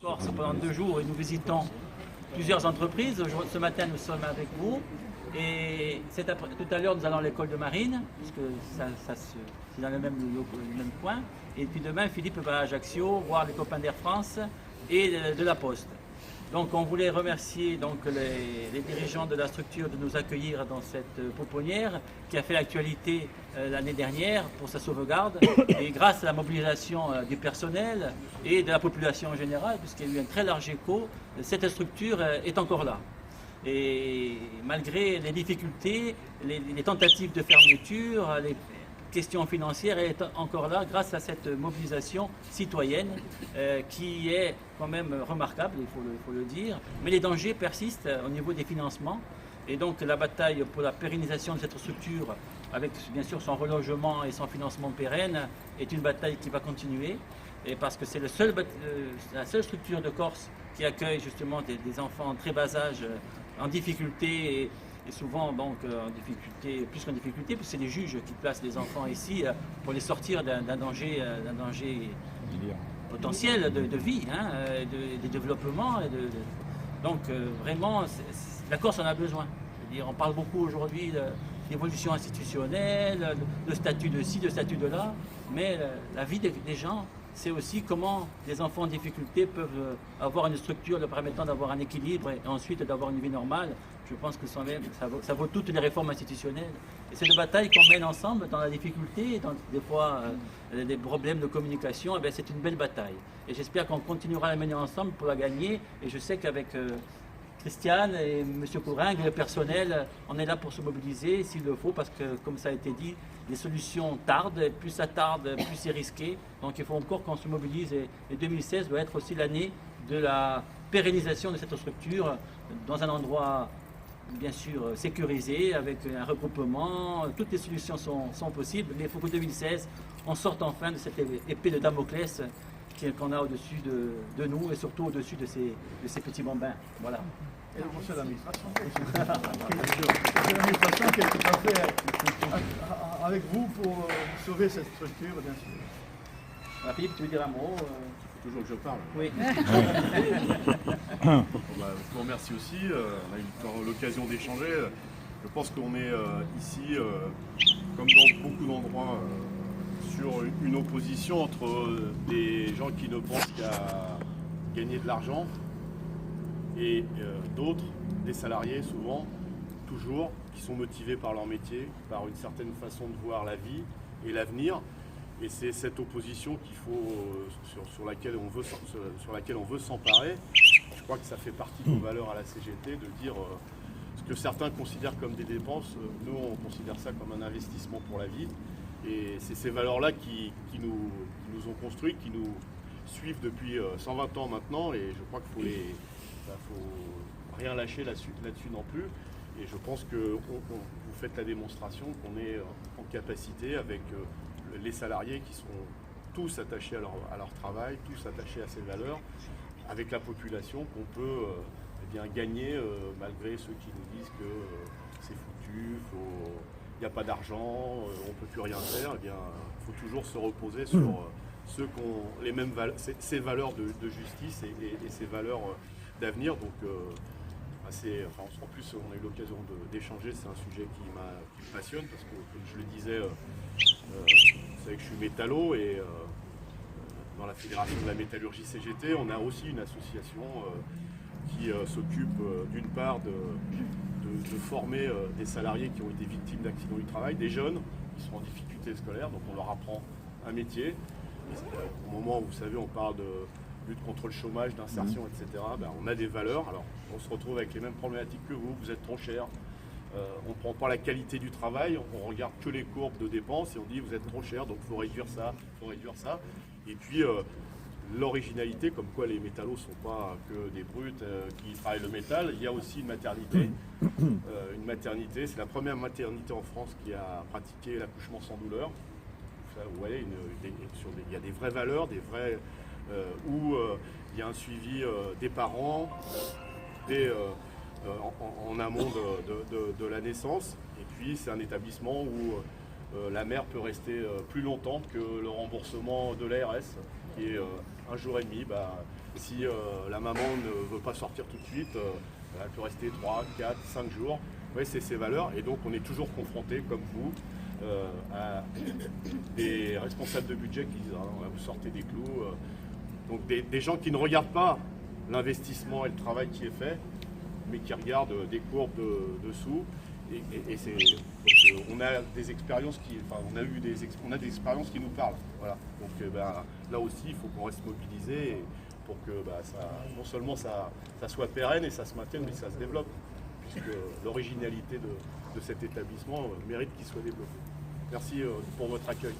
Corse pendant 2 jours et nous visitons plusieurs entreprises. Ce matin, nous sommes avec vous. Et tout à l'heure, nous allons à l'école de marine, puisque c'est dans le même coin. Et puis demain, Philippe va à Ajaccio voir les copains d'Air France et de la Poste. Donc on voulait remercier donc, les dirigeants de la structure de nous accueillir dans cette pouponnière qui a fait l'actualité l'année dernière pour sa sauvegarde. Et grâce à la mobilisation du personnel et de la population en général, puisqu'il y a eu un très large écho, cette structure est encore là. Et malgré les difficultés, les tentatives de fermeture, les questions financières, elle est encore là grâce à cette mobilisation citoyenne qui est quand même remarquable, il faut le dire. Mais les dangers persistent au niveau des financements. Et donc la bataille pour la pérennisation de cette structure, avec bien sûr son relogement et son financement pérenne, est une bataille qui va continuer. Et parce que c'est la seule structure de Corse qui accueille justement des enfants en très bas âge en difficulté et souvent donc en difficulté, plus qu'en difficulté, puisque c'est les juges qui placent les enfants ici pour les sortir d'un danger potentiel de vie, hein, de développement. Donc vraiment, la Corse en a besoin. Je veux dire, on parle beaucoup aujourd'hui d'évolution institutionnelle, de statut de ci, de statut de là, mais la vie des gens, c'est aussi comment les enfants en difficulté peuvent avoir une structure leur permettant d'avoir un équilibre et ensuite d'avoir une vie normale. Je pense que ça vaut toutes les réformes institutionnelles. Et c'est une bataille qu'on mène ensemble dans la difficulté, dans des fois des problèmes de communication. Et bien, c'est une belle bataille. Et j'espère qu'on continuera à la mener ensemble pour la gagner. Et je sais qu'avec Christiane et M. Couringue, le personnel, on est là pour se mobiliser s'il le faut, parce que, comme ça a été dit, les solutions tardent, et plus ça tarde, plus c'est risqué. Donc il faut encore qu'on se mobilise. Et 2016 doit être aussi l'année de la pérennisation de cette structure dans un endroit, bien sûr, sécurisé, avec un regroupement. Toutes les solutions sont possibles, mais il faut que 2016, on sorte enfin de cette épée de Damoclès qu'on a au-dessus de nous et surtout au-dessus de ces petits bambins. Voilà. Et le conseil d'administration. C'est l'administration qui est tout à fait avec vous pour sauver cette structure, bien sûr. Alors, Philippe, tu veux dire un mot Toujours que je parle. Oui. Je vous remercie aussi. On a eu l'occasion d'échanger. Je pense qu'on est ici, comme dans beaucoup d'endroits, sur une opposition entre des gens qui ne pensent qu'à gagner de l'argent et d'autres, des salariés souvent, toujours, qui sont motivés par leur métier, par une certaine façon de voir la vie et l'avenir. Et c'est cette opposition qu'il faut, sur laquelle on veut s'emparer. Je crois que ça fait partie de nos valeurs à la CGT de dire ce que certains considèrent comme des dépenses, nous on considère ça comme un investissement pour la vie. Et c'est ces valeurs-là qui nous ont construits, qui nous suivent depuis 120 ans maintenant. Et je crois qu'il faut rien lâcher là-dessus non plus. Et je pense que vous faites la démonstration qu'on est en capacité avec les salariés qui sont tous attachés à leur travail, tous attachés à ces valeurs, avec la population qu'on peut gagner malgré ceux qui nous disent que c'est foutu, il n'y a pas d'argent, on ne peut plus rien faire. Il faut toujours se reposer sur ceux qui ont les mêmes ces valeurs de justice et ces valeurs d'avenir. Donc en plus on a eu l'occasion d'échanger, c'est un sujet qui me passionne parce que comme je le disais, vous savez que je suis métallo et dans la Fédération de la métallurgie CGT, on a aussi une association qui s'occupe d'une part de former des salariés qui ont été victimes d'accidents du travail, des jeunes qui sont en difficulté scolaire, donc on leur apprend un métier. Et au moment où vous savez on parle de lutte contre le chômage, d'insertion, etc., on a des valeurs. Alors on se retrouve avec les mêmes problématiques que vous êtes trop cher, on ne prend pas la qualité du travail, on regarde que les courbes de dépenses et on dit vous êtes trop cher, donc il faut réduire ça, Et puis l'originalité, comme quoi les métallos ne sont pas que des brutes qui travaillent le métal, il y a aussi une maternité. Une maternité, c'est la première maternité en France qui a pratiqué l'accouchement sans douleur. Vous voyez, il y a des vraies valeurs, où il y a un suivi des parents en amont de la naissance. Et puis c'est un établissement où la mère peut rester plus longtemps que le remboursement de l'ARS, qui est 1 jour et demi. Si la maman ne veut pas sortir tout de suite, elle peut rester 3, 4, 5 jours. Ouais, c'est ces valeurs. Et donc on est toujours confronté, comme vous, à des responsables de budget qui disent ah, vous sortez des clous. Donc des gens qui ne regardent pas l'investissement et le travail qui est fait, mais qui regardent des courbes dessous. Et donc, on a des expériences on a des expériences qui nous parlent. Voilà. Donc là aussi, il faut qu'on reste mobilisé pour que non seulement ça soit pérenne et ça se maintienne, mais ça se développe, puisque l'originalité de cet établissement mérite qu'il soit développé. Merci pour votre accueil.